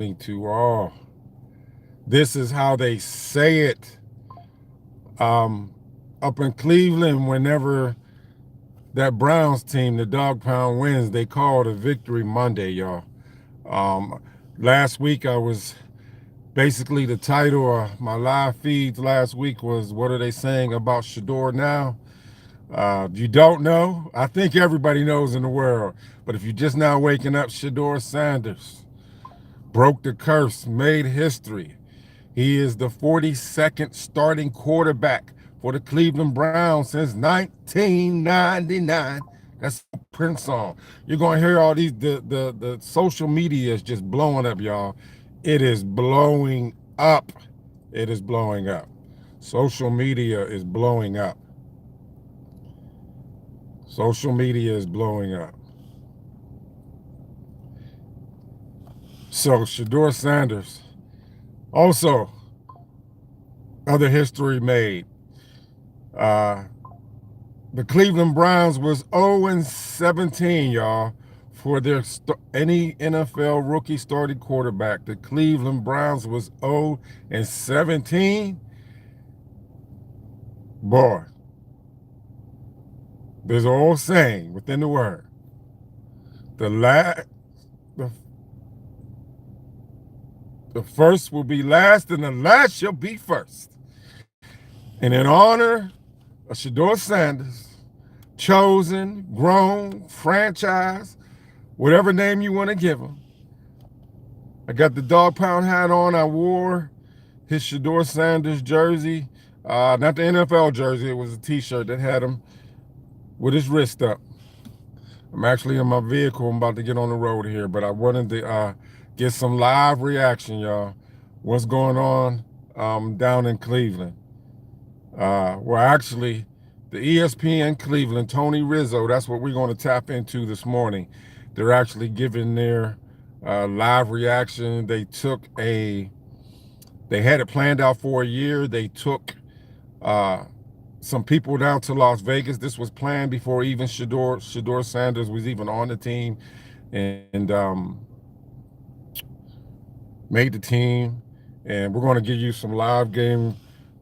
to all. This is how they say it. Up in Cleveland, whenever that Browns team, the Dog Pound, wins, they call it a Victory Monday, y'all. Last week, I was basically the title of my live feeds last week was, what are they saying about Shedeur now? You don't know? I think everybody knows in the world. But if you're just now waking up, ShedeurSanders broke the curse, made history. He is the 42nd starting quarterback for the Cleveland Browns since 1999. That's a Prince song. You're going to hear all these, the social media is just blowing up, y'all. It is blowing up. It is blowing up. Social media is blowing up. Social media is blowing up. So ShedeurSanders. Also, other history made. The Cleveland Browns was 0-17, y'all, for their any NFL rookie starting quarterback. The Cleveland Browns was 0-17. Boy, there's an old saying within the word. The first will be last, and the last shall be first. And in honor of ShedeurSanders, chosen, grown, franchise, whatever name you want to give him, I got the Dog Pound hat on. I wore his ShedeurSanders jersey, not the NFL jersey. It was a T-shirt that had him with his wrist up. I'm actually in my vehicle. I'm about to get on the road here, but I wanted to get some live reaction, y'all. What's going on down in Cleveland? Well, actually, the ESPN Cleveland, Tony Rizzo, that's what we're going to tap into this morning. They're actually giving their live reaction. They had it planned out for a year. They took some people down to Las Vegas. This was planned before even ShedeurSanders was even on the team, and made the team. And we're going to give you some live game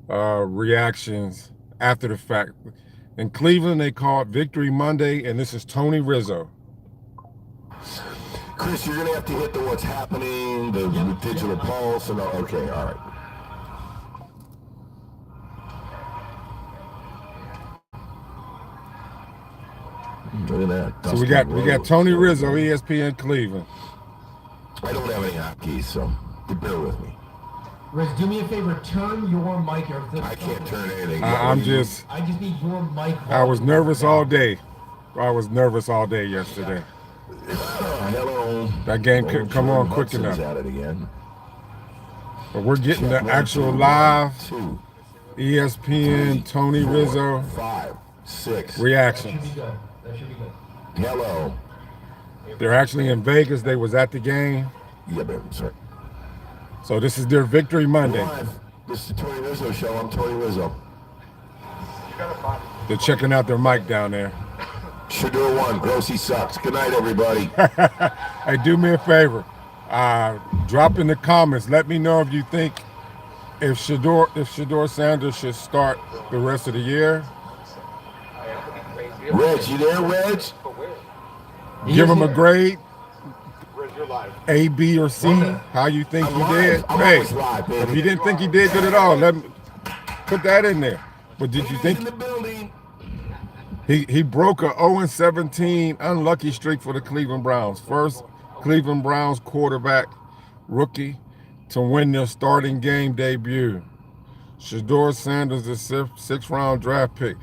reactions after the fact. In Cleveland, they call it Victory Monday, and this is Tony Rizzo. Chris, you're going to have to hit the what's happening, the digital pulse, and okay, all right. Look at that. So we got Tony Rizzo, ESPN Cleveland. I don't have any hotkeys, so bear with me. Riz, do me a favor, turn your mic. I can't turn anything. I just need your mic. I was nervous all day. I was nervous all day yesterday. Hello. That game couldn't come on quick enough. At it again. But we're getting the actual live ESPN Tony Rizzo 5, 6 reaction. That should be good. That should be good. Hello. They're actually in Vegas. They was at the game. Yeah, baby, sorry. So this is their Victory Monday. This is the Tony Rizzo Show. I'm Tony Rizzo. They're checking out their mic down there. Shedeur won. Grossy sucks. Good night, everybody. Hey, do me a favor. Drop in the comments. Let me know if you think if ShedeurSanders should start the rest of the year. Reg, you there, Reg? Give him a grade. A, B, or C, how you think he did. Hey, if you didn't think he did good at all, let me put that in there. But did you think he broke a 0-17 unlucky streak for the Cleveland Browns? First Cleveland Browns quarterback rookie to win their starting game debut. ShedeurSanders, the sixth round draft pick.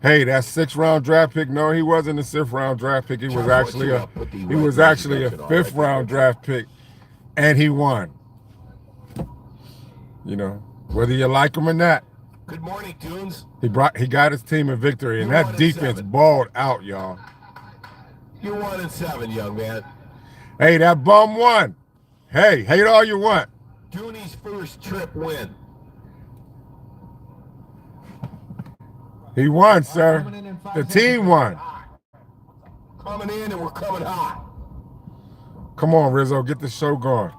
Hey, that 6th round draft pick. No, he wasn't a 6th round draft pick. He was actually a 5th round draft pick, and he won. You know, whether you like him or not. Good morning, Tunes. He got his team a victory, and that defense balled out, y'all. You're 1-7, young man. Hey, that bum won. Hey, hate all you want. Dooney's first trip win. He won, sir. The team won. Coming in and we're coming hot. Come on, Rizzo, get the show going.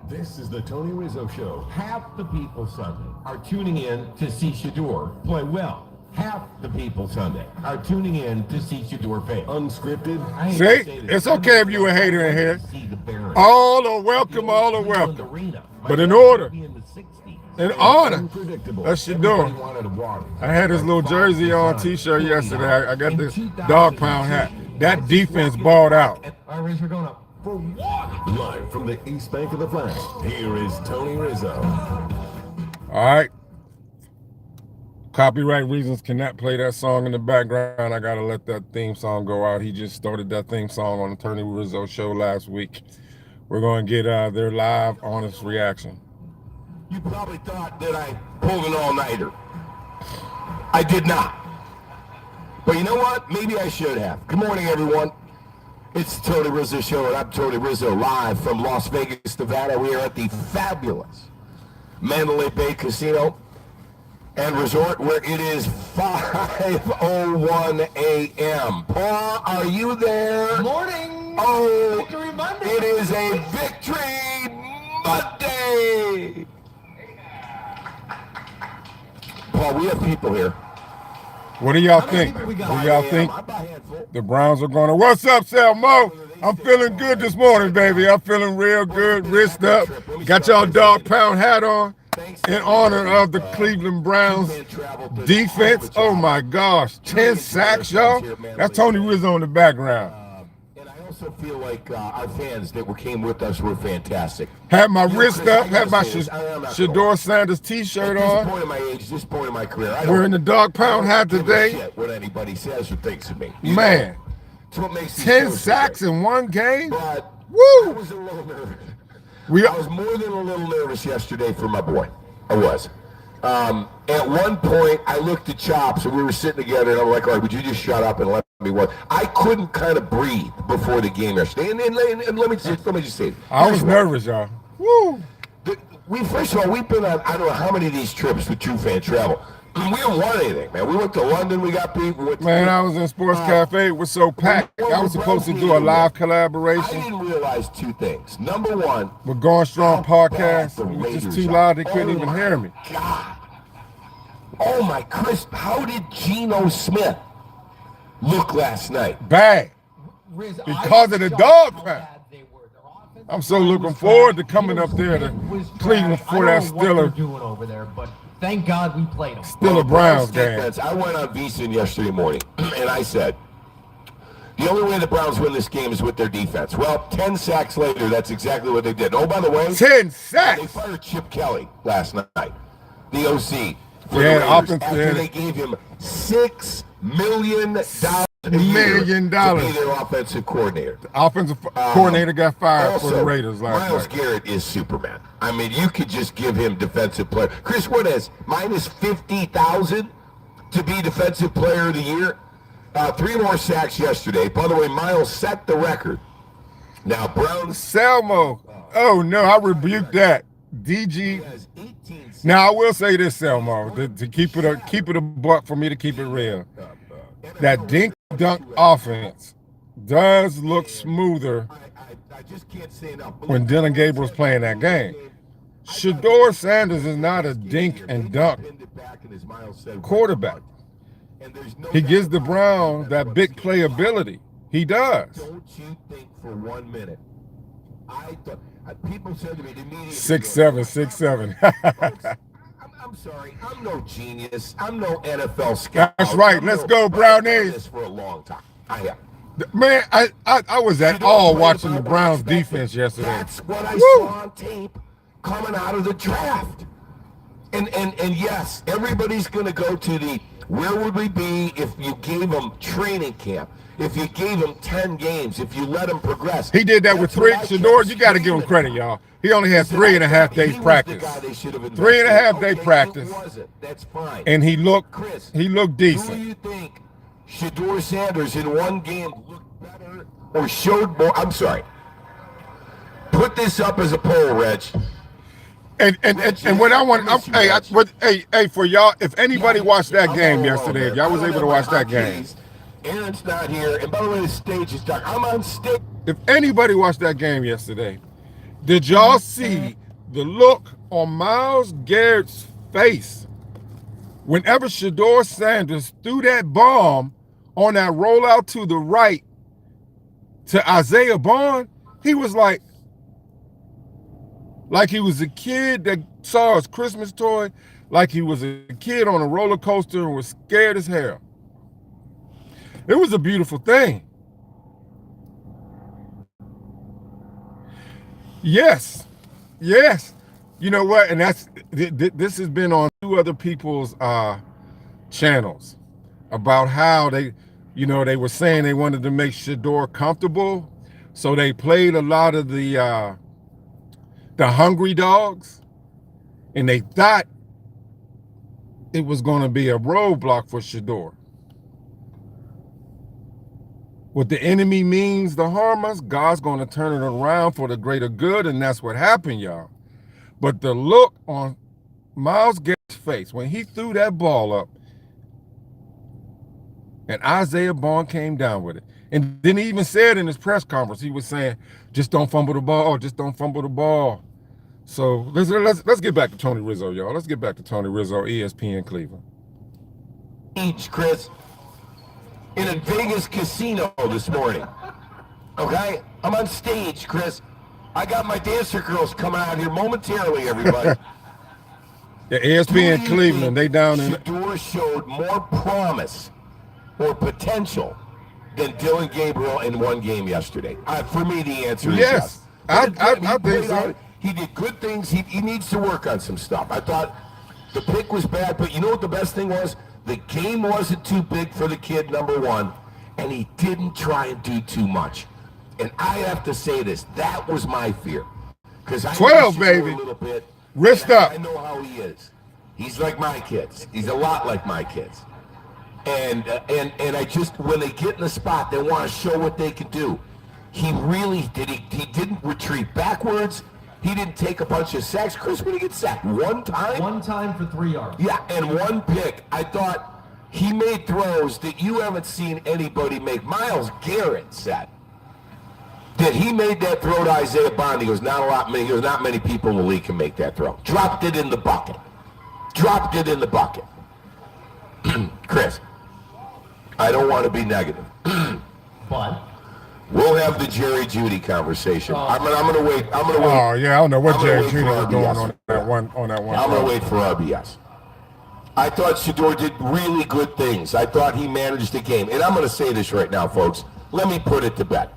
This is the Tony Rizzo Show. Half the people Sunday are tuning in to see Shedeur play well. Half the people Sunday are tuning in to see Shedeur fail. Unscripted. See, it's okay if you a hater in here. All are welcome, all are welcome. But in order, in honor, that's Shedeur. I had this little jersey on, t-shirt yesterday. I got this dog pound hat. That defense balled out. All right, Riz, we're going up. For what? Live from the East Bank of the Flash, here is Tony Rizzo. All right. Copyright reasons cannot play that song in the background. I got to let that theme song go out. He just started that theme song on the Tony Rizzo show last week. We're going to get their live, honest reaction. You probably thought that I pulled an all-nighter. I did not. But you know what? Maybe I should have. Good morning, everyone. It's the Tony Rizzo Show, and I'm Tony Rizzo, live from Las Vegas, Nevada. We are at the fabulous Mandalay Bay Casino and Resort, where it is 5:01 a.m. Paul, are you there? Morning! Oh, Victory Monday! it is a Victory Monday! Paul, we have people here. What do y'all think? What do y'all think? The Browns are going to... What's up, Selmo? I'm feeling good this morning, baby. I'm feeling real good, wrist up. Got y'all dog pound hat on in honor of the Cleveland Browns defense. Oh, my gosh. 10 sacks, y'all. That's Tony Rizzo in the background. And I also feel like our fans that came with us were fantastic. Had my wrist up, had my ShedeurSanders t-shirt At this on. point in my age, this point in my career, I We're in the dog pound hat give a today. shit what anybody says or thinks of me. You Man, know? It's what makes these 10 shows sacks great. in one game? But I Woo! was a little nervous. We I was more than a little nervous yesterday for my boy. I was. At one point, I looked at Chops, and we were sitting together, and I'm like, all right, would you just shut up and let me watch? I couldn't kind of breathe before the game yesterday. And let me just say, I was nervous, y'all. Woo! First of all, we've been on, I don't know how many of these trips with True Fan Travel. We haven't won anything, man. We went to London, we got beat. Man, I was in Sports Cafe. It was so packed. I was supposed to do a live I collaboration didn't realize two things. Number one, with Going Strong how bad podcast. the It was just Raiders too are. loud. They couldn't Oh even my hear me. God. Oh my Chris, how did Geno Smith look last night? Bad. Riz, Because I of the was dog shocked how pack. bad they were. Their offensive I'm so line looking was forward trash. to coming Geno up there to Smith was Cleveland trash. for I that don't know what they're Steeler. doing over there, but thank God we played them. Still a Browns game. defense, I went on VSiN yesterday morning, and I said, the only way the Browns win this game is with their defense. Well, 10 sacks later, that's exactly what they did. Oh, by the way, 10 they sacks. fired Chip Kelly last night, the OC. For Yeah, the Raiders, offense- after yeah. they gave him $6 million a Million year to dollars. be their offensive coordinator. Offensive coordinator got fired for the Also, Raiders last Myles night. Garrett is Superman. I mean, you could just give him defensive player. Chris, what is minus 50,000 to be defensive player of the year? 3 more sacks yesterday. By the way, Miles set the record. Now Browns Selmo. Oh no, I rebuked that. DG. has 18 sacks. Now I will say this, Selmo, to keep it a buck for me to keep it real. That dink dunk offense does look smoother I just can't say enough. when Dylan Gabriel's playing that game. ShedeurSanders is not a dink and dunk quarterback. He gives the Browns that big playability. He does. Don't you think for 1 minute? I thought people said to me immediately. 6'7", 6'7". I'm sorry. I'm no genius. I'm no NFL scout. That's right. Let's go, Brownies. I've done this for a long time. I have. Man, I was at all watching the Browns defense yesterday. That's what I Woo! saw on tape coming out of the draft. And yes, everybody's going to go to the where would we be if you gave them training camp, if you gave them 10 games, if you let them progress. He did that with That's three. what I kept Shedeur, you got to give him screaming. credit, y'all. He only had He said, 3.5 days he was practice. the guy they should have invested 3.5 in. day Okay, practice. It wasn't. That's fine. And he looked Chris, decent. do you think ShedeurSanders in one game looked better or showed more? I'm sorry. Put this up as a poll, Reg. And what I want, hey, for y'all, if anybody watched that game yesterday, if y'all was able to watch that game, Aaron's not here, and by the way, the stage is dark. I'm on stage. if anybody watched that game yesterday, Did y'all see the look on Myles Garrett's face whenever ShedeurSanders threw that bomb on that rollout to the right to Isaiah Bond? He was like he was a kid that saw his Christmas toy, like he was a kid on a roller coaster and was scared as hell. It was a beautiful thing. Yes. Yes. You know what? And this has been on 2 other people's channels about how they were saying they wanted to make Shedeur comfortable. So they played a lot of the Hungry Dogs, and they thought it was going to be a roadblock for Shedeur. What the enemy means to harm us, God's going to turn it around for the greater good, and that's what happened, y'all. But the look on Myles Garrett's face when he threw that ball up and Isaiah Bond came down with it. And then he even said in his press conference, he was saying, just don't fumble the ball, just don't fumble the ball. So let's get back to Tony Rizzo, y'all. Let's get back to Tony Rizzo, ESPN Cleveland. Chris, in a Vegas casino this morning. Okay? I'm on stage, Chris. I got my dancer girls coming out here momentarily, everybody. The ESPN Cleveland, they down in... Shedeur showed more promise or potential than Dylan Gabriel in one game yesterday. For me, the answer is yes. I think so. He did good things. He needs to work on some stuff. I thought the pick was bad, but you know what the best thing was? The game wasn't too big for the kid, number one, and he didn't try and do too much. And I have to say this, that was my fear. Because I 12, baby. A little bit. Wrist up. I know how he is. He's like my kids. He's a lot like my kids. And I just, when they get in the spot, they want to show what they can do. He really did. He didn't retreat backwards. He didn't take a bunch of sacks. Chris, when he get sacked? One time? One time for 3 yards. Yeah, and one pick. I thought he made throws that you haven't seen anybody make. Myles Garrett said that he made that throw to Isaiah Bond. He goes, not many people in the league can make that throw. Dropped it in the bucket. Dropped it in the bucket. Chris, I don't want to be negative. But we'll have the Jerry Jeudy conversation. I'm gonna wait. Oh yeah, I don't know what Jerry Jeudy was doing on that one. I'm gonna wait for RBS. I thought Shedeur did really good things. I thought he managed the game. And I'm gonna say this right now, folks. Let me put it to bed.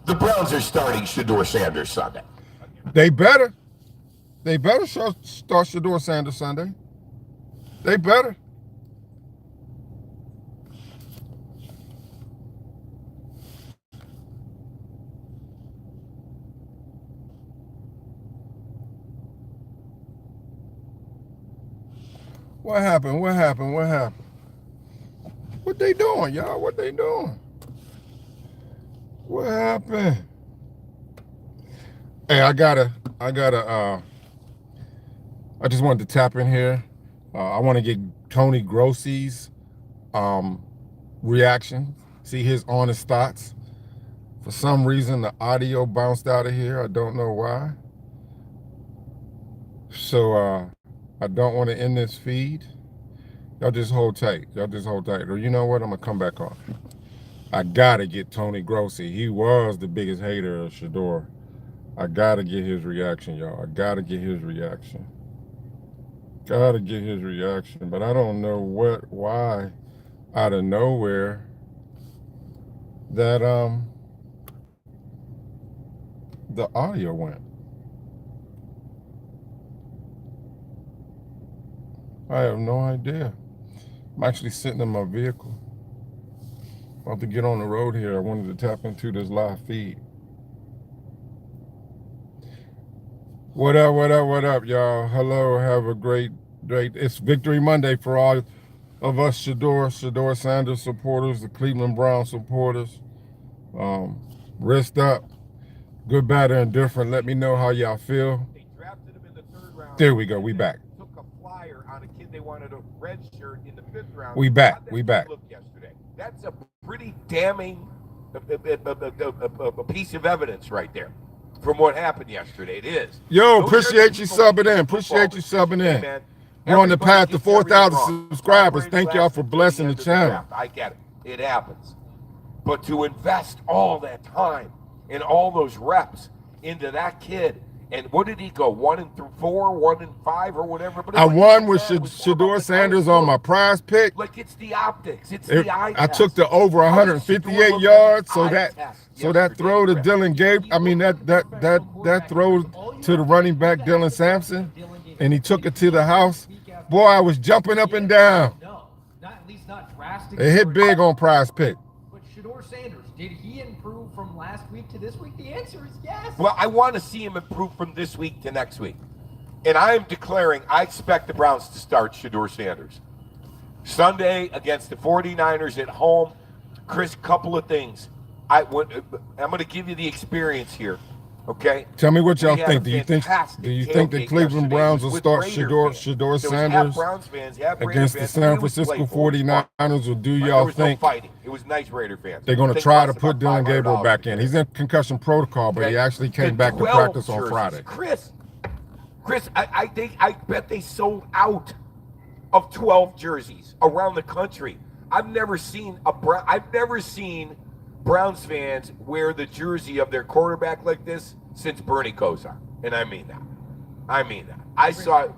The Browns are starting ShedeurSanders Sunday. They better. They better start ShedeurSanders Sunday. They better. What happened? What happened? What happened? What they doing, y'all? What they doing? What happened? Hey, I just wanted to tap in here. I want to get Tony Grossi's reaction, see his honest thoughts. For some reason, the audio bounced out of here. I don't know why. So I don't want to end this feed. Y'all just hold tight. Y'all just hold tight. Or you know what? I'm going to come back on. I got to get Tony Grossi. He was the biggest hater of Shedeur. I got to get his reaction, y'all. I got to get his reaction. Got to get his reaction. But I don't know why, out of nowhere, that the audio went. I have no idea. I'm actually sitting in my vehicle. About to get on the road here. I wanted to tap into this live feed. What up, what up, what up, y'all? Hello, have a great, it's Victory Monday for all of us ShedeurSanders supporters, the Cleveland Browns supporters. Wrist up, good, bad, or indifferent. Let me know how y'all feel. They drafted him in the 3rd round. There we go, we back. Took a flyer on a kid they wanted a red shirt in the 5th round. We back, we back. Look yesterday. That's a pretty damning a piece of evidence right there. from what happened yesterday. It is. Yo, Those are the appreciate you people subbing that in. football. Appreciate you subbing Hey, in. man, We're on the everybody path to gets everything 4,000 wrong. subscribers. Operates Thank y'all last for until blessing end the of channel. draft. I get it. It happens. But to invest all that time and all those reps into that kid, and what did he go? 1-4, 1-5, or whatever. But I won with it was more about the ShedeurSanders on my prize pick. Like, it's the optics. It's the eye I test. took the over How does Shedeur 158 look yards, like so eye test that yesterday, throw to Chris? Dylan Gabriel. I mean that throw to the running back Dylan Sampson, and he took it to the house. Boy, I was jumping up and down. No, at least not drastic. It hit big on prize pick. But ShedeurSanders, did he improve from last week to this week? The answer is yes. Well, I want to see him improve from this week to next week. And I am declaring I expect the Browns to start ShedeurSanders. Sunday against the 49ers at home. Chris, couple of things. I'm going to give you the experience here, okay? Tell me what y'all We had think. a Do you think fantastic the tailgate Cleveland yesterday. Browns It will was start with Raider fans. There was half ShedeurSanders Browns fans, half Raider against the fans. San It was Francisco playful. It was fun. 49ers, or do There y'all was no think fighting. It was nice Raider fans. they're going to Think try to less put about Dylan Gabriel $500 back in? He's in concussion protocol, but he actually came back to 12 practice on jerseys. Friday. Chris, I bet they sold out of 12 jerseys around the country. I've never seen Browns fans wear the jersey of their quarterback like this since Bernie Kosar, and I mean that. I saw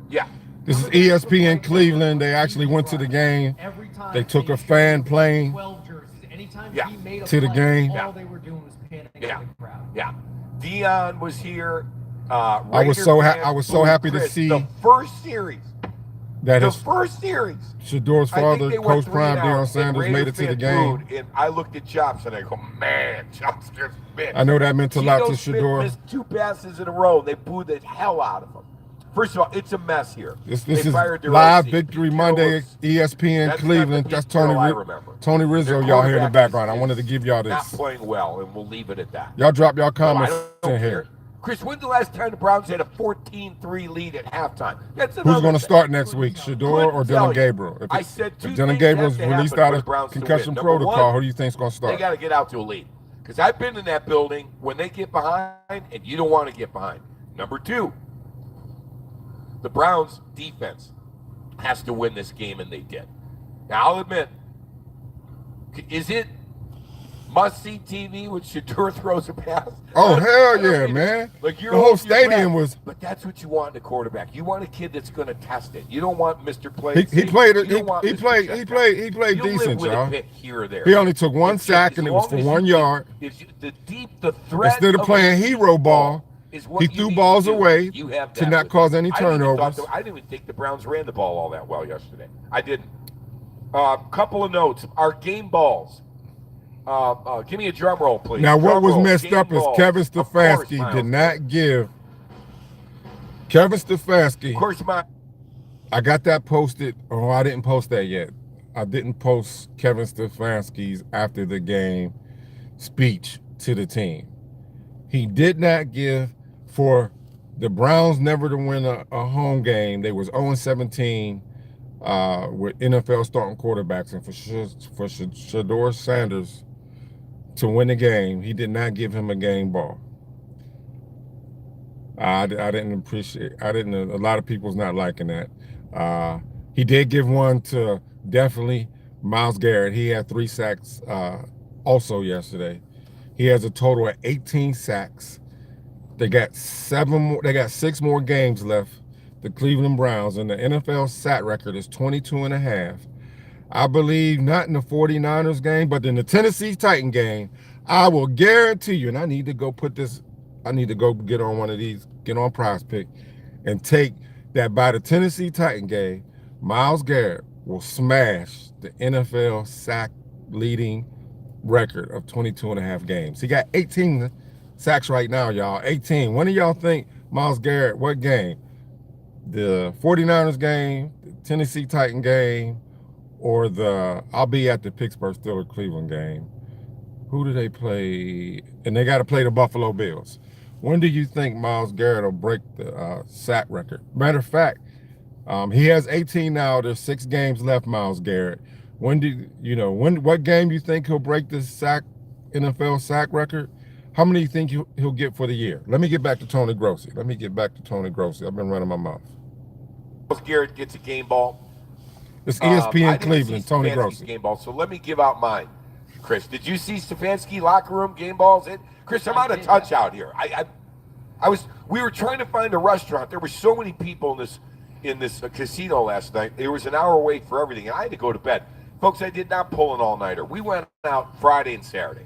yeah. This is ESPN Cleveland. They actually went to the game. Every time They took a fan plane 12 jerseys. Anytime Yeah. he made a to the play, game. all they were doing was panicking Yeah. in the crowd. Yeah, Deion was here. I was so happy to see the first series. that The his first series. Shedeur's I think father, they went Coach Prime 3-0, DeionSanders, and made Raider it to the fans game. booed, and I looked at Chops and I go, man, Chops just missed. I know that meant a lot to Smith Shedeur. missed 2 passes in a row. They booed the hell out of him. First of all, it's a mess here. This They is fired their live OC. Victory Pete Monday, Carroll was- ESPN that's not Cleveland. the That's Pete Carroll I Tony remember. Tony Rizzo. Their Y'all hear in the quarterback background. I is wanted to give y'all not this. playing well, and we'll leave it at that. Y'all drop y'all No, I comments don't in care. here. Chris, when's the last time the Browns had a 14-3 lead at halftime? That's Who's another going to thing. start next week, Shedeur or Couldn't tell Dylan you. Gabriel? I said two if Dylan things Gabriel's have to released happen out for of the Browns to concussion win. Number protocol, one, who do you think's going to They start? got to get out to a lead. Because I've been in that building when they get behind, and you don't want to get behind. Number two, the Browns defense has to win this game, and they did. Now, I'll admit, is it must-see TV when Shedeur throws a pass? Oh, hell I yeah, mean, man. Like The whole stadium was. But that's what you want in a quarterback. You want a kid that's going to test it. You don't want Mr. Play. He played it. You don't want He Mr. played Check Down. decent, with y'all. a pick here or there. He only took one It's just sack, as and it was long for as 1 you yard. The threat Instead of playing hero ball, is what he you threw need balls to do. away You have to that not with cause him. any I didn't even turnovers. I didn't even think the Browns ran the ball all that well yesterday. I didn't. Couple of notes. Our game balls. Give me a drum roll, please. Now, what Drum was roll. messed Game up is balls. Kevin Of course, Stefanski Miles. did not give. Kevin Stefanski. Of course, I got that posted. Oh, I didn't post that yet. I didn't post Kevin Stefanski's after the game speech to the team. He did not give for the Browns never to win a home game. They was 0-17 with NFL starting quarterbacks, and for ShedeurSanders to win the game, he did not give him a game ball. I didn't appreciate. A lot of people's not liking that. He did give one to definitely Myles Garrett. He had 3 sacks also yesterday. He has a total of 18 sacks. They got 6 more games left. The Cleveland Browns, and the NFL sack record is 22.5. I believe not in the 49ers game, but in the Tennessee Titan game, I will guarantee you, and I need to go get on one of these, get on Prize Pick, and take that by the Tennessee Titan game, Myles Garrett will smash the NFL sack leading record of 22.5 games. He got 18 sacks right now, y'all. 18. When do y'all think Myles Garrett, what game? The 49ers game, the Tennessee Titan game, or I'll be at the Pittsburgh Steelers Cleveland game. Who do they play? And they got to play the Buffalo Bills. When do you think Myles Garrett will break the sack record? Matter of fact, he has 18 now. There's 6 games left, Myles Garrett. What game you think he'll break this NFL sack record? How many do you think he'll get for the year? Let me get back to Tony Grossi. I've been running my mouth. Garrett gets a game ball. It's ESPN I didn't Cleveland, see Tony Stefanski's Grossi. game ball, so let me give out mine. Chris, did you see Stefanski locker room game balls? Chris, I'm out of touch out here. We were trying to find a restaurant. There were so many people in this casino last night. There was an hour wait for everything, and I had to go to bed. Folks, I did not pull an all-nighter. We went out Friday and Saturday.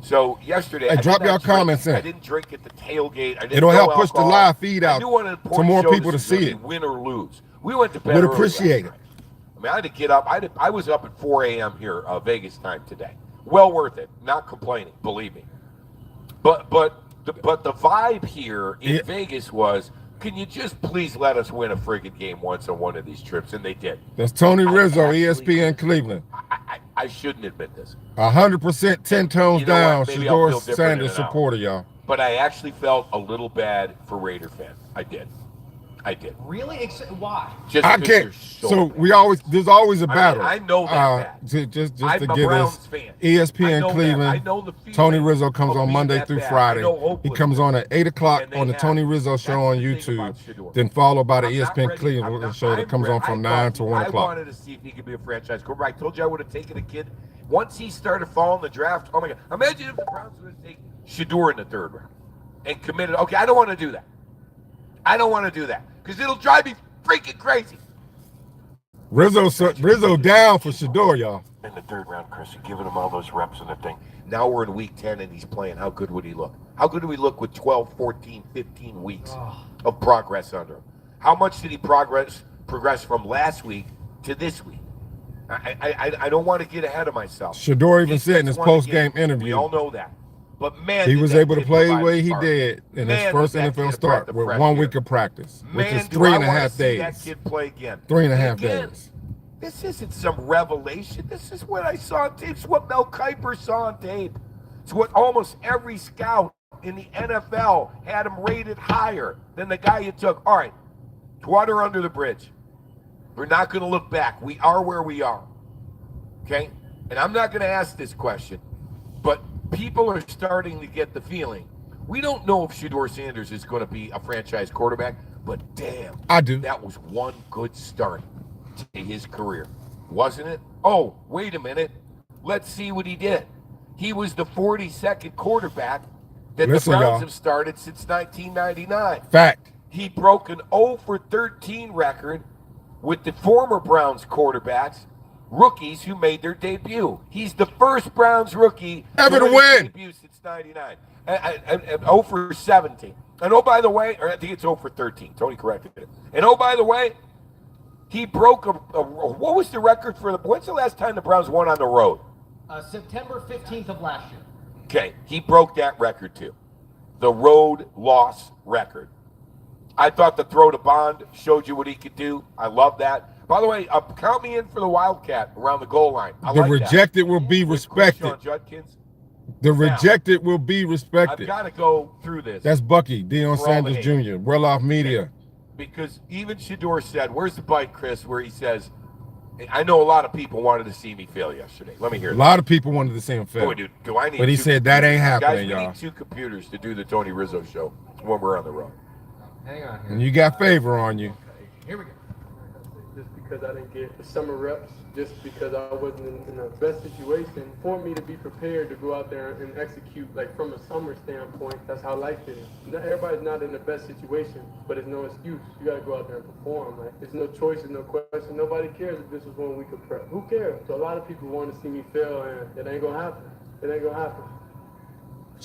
So yesterday, hey, drop your comments in. I didn't drink at the tailgate. It'll help push the live feed out to more people to see it. Win or lose. We went to bed. Would appreciate it. I mean, I had to get up. I was up at 4 a.m. here, Vegas time today. Well worth it. Not complaining, believe me. But the vibe here in Vegas was, can you just please let us win a friggin' game once on one of these trips? And they did. That's Tony Rizzo, ESPN Cleveland. I shouldn't admit this. 100% 10 tones down, ShedeurSanders supporter, y'all. But I actually felt a little bad for Raider fans. I did. Really? Why? Just I can't. So there's always a battle. I know that. Just I'm to a give Browns us fan. ESPN Cleveland. I know the feeling Tony Rizzo comes of on being Monday that through bad. Friday. I know He comes on at 8 o'clock And they on the have Tony it. Rizzo show on That's the thing about YouTube, Shedeur. then followed by the I'm not ESPN ready. Cleveland show that comes on from 9 to 1 I o'clock. wanted to see if he could be a franchise quarterback. I told you I would have taken a kid. Once he started falling the draft, oh my God. Imagine if the Browns would have taken Shedeur in the 3rd round and committed. Okay, I don't want to do that. Because it'll drive me freaking crazy. Rizzo down for Shedeur, y'all. In the 3rd round, Chris, you're giving him all those reps and the thing. Now we're in week 10 and he's playing. How good would he look? How good do we look with 12, 14, 15 weeks of progress under him? How much did he progress from last week to this week? I don't want to get ahead of myself. Shedeur even said in his post-game interview. We all know that. But man, he was able to play the way he did in his first NFL start with 1 week of practice, which is 3.5 days. That kid play again. 3.5 days. This isn't some revelation. This is what I saw on tape. It's what Mel Kiper saw on tape. It's what almost every scout in the NFL had him rated higher than the guy you took. All right, water under the bridge. We're not going to look back. We are where we are. Okay? And I'm not going to ask this question, but people are starting to get the feeling. We don't know if ShedeurSanders is going to be a franchise quarterback, but damn, I do. That was one good start to his career, wasn't it? Oh, wait a minute. Let's see what he did. He was the 42nd quarterback that the Browns have started since 1999. Fact. He broke an 0 for 13 record with the former Browns quarterbacks, rookies who made their debut. He's the first Browns rookie ever to win debut since 99. 0 for 17. And oh, by the way, or I think it's 0 for 13. Tony corrected it. And oh, by the way, he broke what was the record for when's the last time the Browns won on the road? September 15th of last year. Okay, he broke that record too. The road loss record. I thought the throw to Bond showed you what he could do. I love that. By the way, count me in for the Wildcat around the goal line. The rejected will be respected. The rejected will be respected. I've got to go through this. That's Bucky, DeionSanders Jr., Well-Off Media. Because even Shedeur said, where's the bite, Chris, where he says, I know a lot of people wanted to see me fail yesterday. Let me hear that. A lot of people wanted to see him fail. Boy, dude, do I need but he said that ain't happening, y'all. Guys, we need 2 computers to do the Tony Rizzo show when we're on the road. Hang on here. And you got favor on you. Here we go. Just because I didn't get the summer reps, just because I wasn't in the best situation, for me to be prepared to go out there and execute, like from a summer standpoint, that's how life is. Everybody's not in the best situation, but it's no excuse. You got to go out there and perform. Like, there's no choice, there's no question. Nobody cares if this was 1 week of prep. Who cares? So a lot of people want to see me fail, and it ain't going to happen. It ain't going to happen.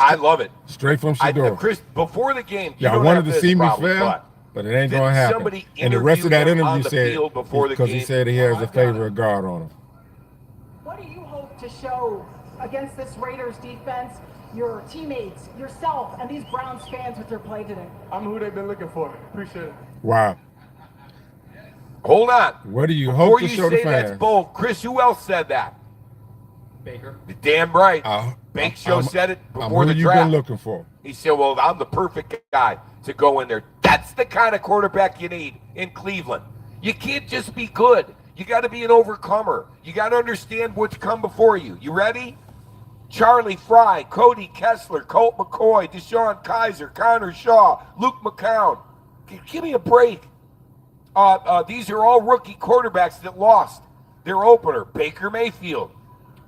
I love it. Straight from Shedeur. Chris, before the game, I wanted to see me fail, but it ain't going to happen. And the rest of that interview said, because he said he has a favorite guard on him. What do you hope to show against this Raiders defense, your teammates, yourself, and these Browns fans with your play today? I'm who they've been looking for. Appreciate it. Wow. Hold on. What do you hope to show the fans? That's bold. Chris, who else said that? Baker. You're damn right. Bake Show said it before the draft. Who you been looking for? He said, well, I'm the perfect guy to go in there. That's the kind of quarterback you need in Cleveland. You can't just be good. You got to be an overcomer. You got to understand what's come before you. You ready? Charlie Fry, Cody Kessler, Colt McCoy, Deshaun Kaiser, Connor Shaw, Luke McCown. Give me a break. These are all rookie quarterbacks that lost their opener. Baker Mayfield,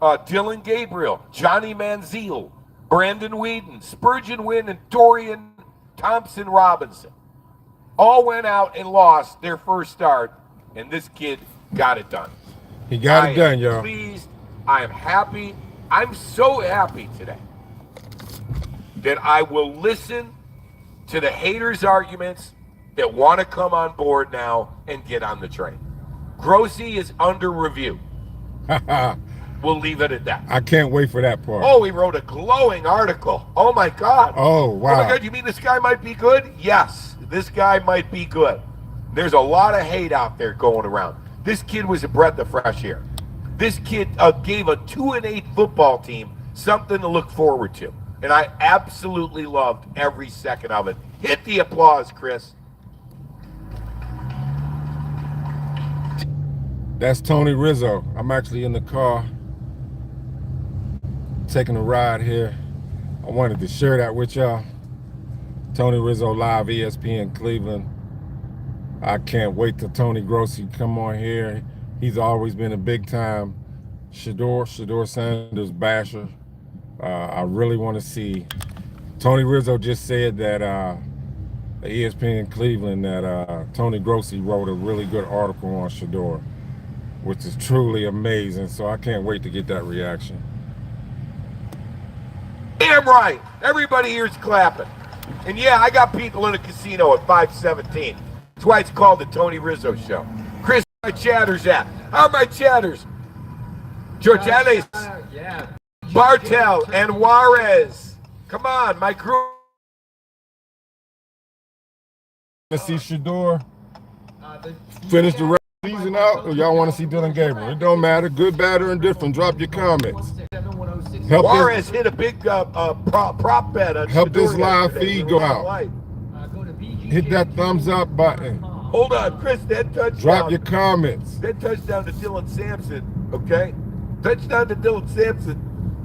Dylan Gabriel, Johnny Manziel, Brandon Whedon, Spurgeon Wynn, and Dorian Thompson-Robinson. All went out and lost their first start, and this kid got it done. He got it done, y'all. Pleased. I am happy. I'm so happy today that I will listen to the haters' arguments that want to come on board now and get on the train. Grossi is under review. We'll leave it at that. I can't wait for that part. Oh, he wrote a glowing article. Oh, my God. Oh, wow. Oh, my God. You mean this guy might be good? Yes, this guy might be good. There's a lot of hate out there going around. This kid was a breath of fresh air. This kid gave a 2-8 football team something to look forward to. And I absolutely loved every second of it. Hit the applause, Chris. That's Tony Rizzo. I'm actually in the car taking a ride here. I wanted to share that with y'all. Tony Rizzo live, ESPN Cleveland. I can't wait till Tony Grossi come on here. He's always been a big time ShedeurSanders basher. I really want to see. Tony Rizzo just said that ESPN Cleveland that Tony Grossi wrote a really good article on Shedeur, which is truly amazing. So I can't wait to get that reaction. Damn right. Everybody here's clapping. And yeah, I got people in a casino at 517. That's why it's called the Tony Rizzo Show. Chris, my chatters at? How are my chatters? George Ellis, Yeah. Bartel, and Juarez. Come on, my crew. Let's see Shedeur finish the rest of the season out, or y'all want to see Dylan Gabriel? It don't matter. Good, bad, or indifferent. Drop your comments. Help Juarez hit a big prop bet on help this Shedeur live yesterday. feed go out. Hit that thumbs up button. Hold on, Chris, that touchdown. Drop your comments. That touchdown to Dylan Sampson, okay? Touchdown to Dylan Sampson.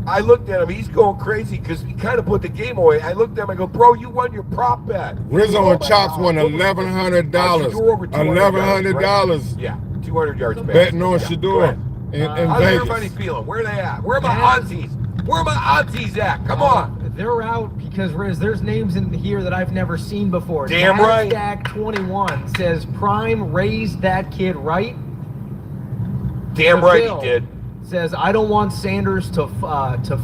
I looked at him. He's going crazy because he kind of put the game away. I looked at him. I go, bro, you won your prop bet. Rizzo and Chops won $1,100. $1,100. Yeah, 200 yards back. Betting on Yeah, Shedeur in how's Vegas. everybody feeling? Where are they at? Where are my aunties? Where are my aunties at? Come on. They're out because, Riz, there's names in here that I've never seen before. Damn right. NASDAQ 21 says Prime raised that kid right. Damn right he did. Says, I don't want Sanders to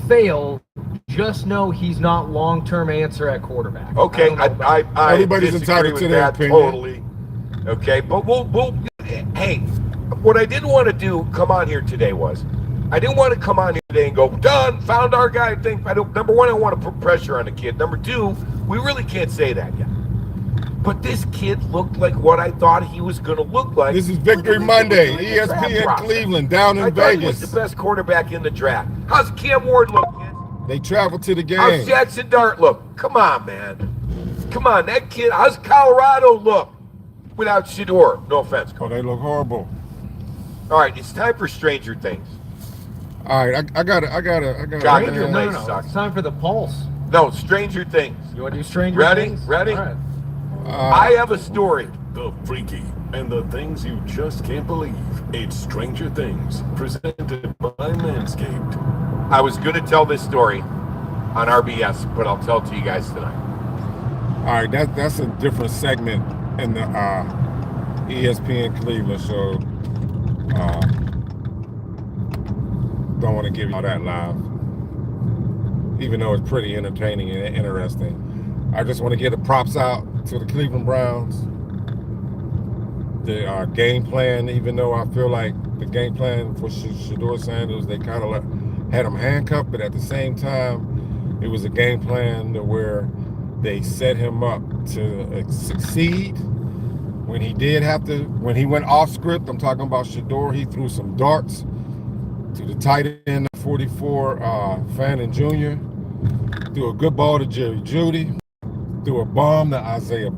fail. Just know he's not long-term answer at quarterback. Okay, I Everybody's disagree entitled with to their that opinion. totally. Okay, but we'll hey, what I didn't want to do come on here today was I didn't want to come on here today and go, done, found our guy. Number one, I don't want to put pressure on the kid. Number two, we really can't say that yet. But this kid looked like what I thought he was going to look like. This is Victory Monday, ESPN Cleveland, down in I thought he Vegas. was the best quarterback in the draft. How's Cam Ward look, kid? They travel to the How's game. Jackson Dart look? Come on, man. Come on, that kid. How's Colorado look without Shedeur? No offense, Oh, Coach. they look horrible. All right, it's time for Stranger Things. All right, I got it. God, your No, legs no, suck. it's time for the pulse. No, Stranger Things. You want to do Stranger Ready? Things? Ready? All right. I have a story. The freaky and the things you just can't believe. It's Stranger Things, presented by Manscaped. I was going to tell this story on RBS, but I'll tell it to you guys tonight. All right, that's a different segment in the ESPN Cleveland show. Don't want to give you that live, even though it's pretty entertaining and interesting. I just want to get the props out to the Cleveland Browns. The game plan, even though I feel like the game plan for ShedeurSanders, they kind of had him handcuffed, but at the same time, it was a game plan where they set him up to succeed. When he went off script, I'm talking about Shedeur, he threw some darts to the tight end, 44, Fannin Jr., threw a good ball to Jerry Jeudy, threw a bomb to Isaiah.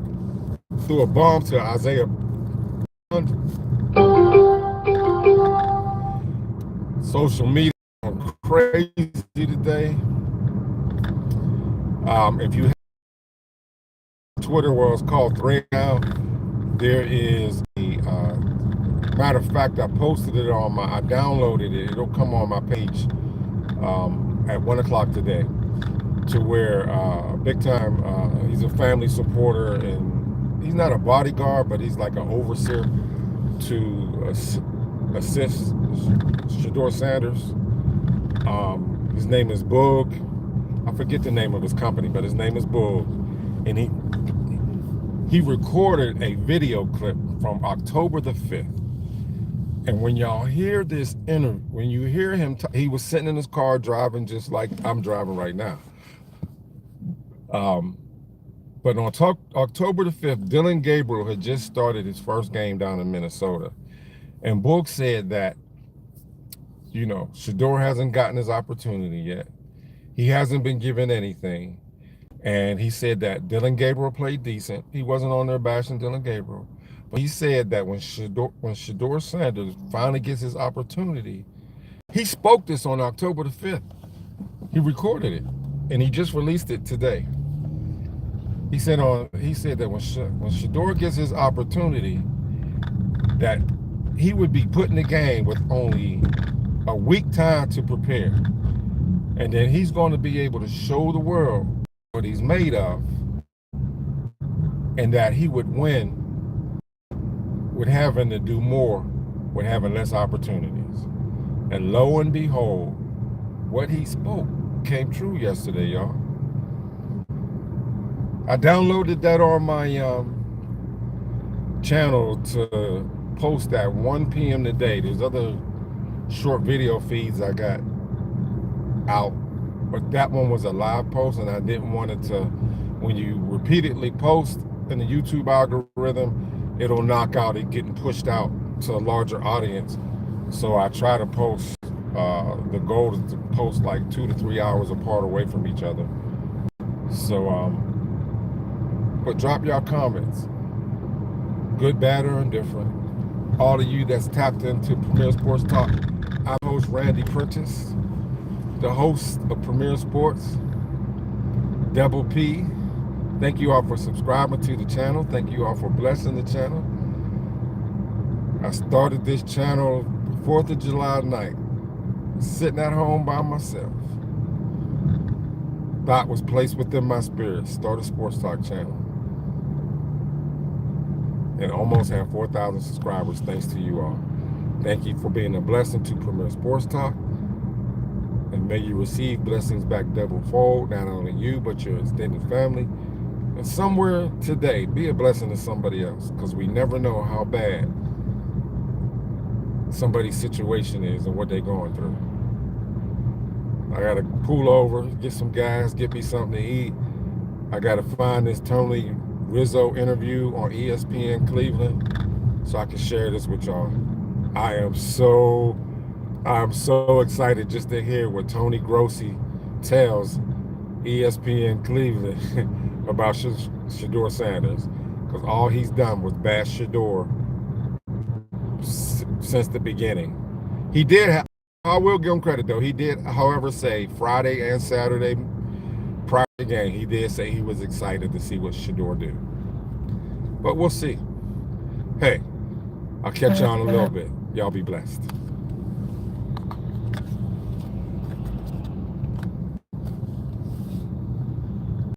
Social media crazy today. If you have Twitter, where it's called Thread now, there is a matter of fact, I posted it on I downloaded it. It'll come on my page at 1 o'clock today, to where big time, he's a family supporter, and he's not a bodyguard, but he's like an overseer to assist ShedeurSanders. His name is Boog. I forget the name of his company, but his name is Boog, and he recorded a video clip from October the 5th. And when y'all hear this interview, when you hear him, he was sitting in his car driving just like I'm driving right now. But on October the 5th, Dillon Gabriel had just started his first game down in Minnesota. And Boog said that, you know, Shedeur hasn't gotten his opportunity yet. He hasn't been given anything. And he said that Dillon Gabriel played decent. He wasn't on there bashing Dillon Gabriel. But he said that when ShedeurSanders finally gets his opportunity, he spoke this on October the 5th. He recorded it, and he just released it today. He said that when Shedeur gets his opportunity, that he would be put in the game with only a week time to prepare. And then he's going to be able to show the world what he's made of, and that he would win with having to do more, with having less opportunities. And lo and behold, what he spoke came true yesterday, y'all. I downloaded that on my channel to post at 1 p.m. today. There's other short video feeds I got out, but that one was a live post, and I didn't want it to, when you repeatedly post in the YouTube algorithm, it'll knock out it getting pushed out to a larger audience. So I try to post, the goal is to post like 2 to 3 hours apart away from each other. So, but drop y'all comments, good, bad, or indifferent. All of you that's tapped into Premier Sports Talk. I'm host Randy Prentice, the host of Premier Sports, Double P. Thank you all for subscribing to the channel. Thank you all for blessing the channel. I started this channel 4th of July night, sitting at home by myself. Thought was placed within my spirit, start a sports talk channel. And almost have 4,000 subscribers thanks to you all. Thank you for being a blessing to Premier Sports Talk. And may you receive blessings back double fold, not only you, but your extended family. And somewhere today, be a blessing to somebody else, because we never know how bad somebody's situation is and what they're going through. I gotta pull over, get some gas, get me something to eat. I gotta find this Tony Rizzo interview on ESPN Cleveland so I can share this with y'all. I'm so excited just to hear what Tony Grossi tells ESPN Cleveland about ShedeurSanders, because all he's done was bash Shedeur since the beginning. He did, I will give him credit though, he did, however, say Friday and Saturday prior to the game, he did say he was excited to see what Shedeur do. But we'll see. Hey, I'll catch y'all in a little bit. Y'all be blessed.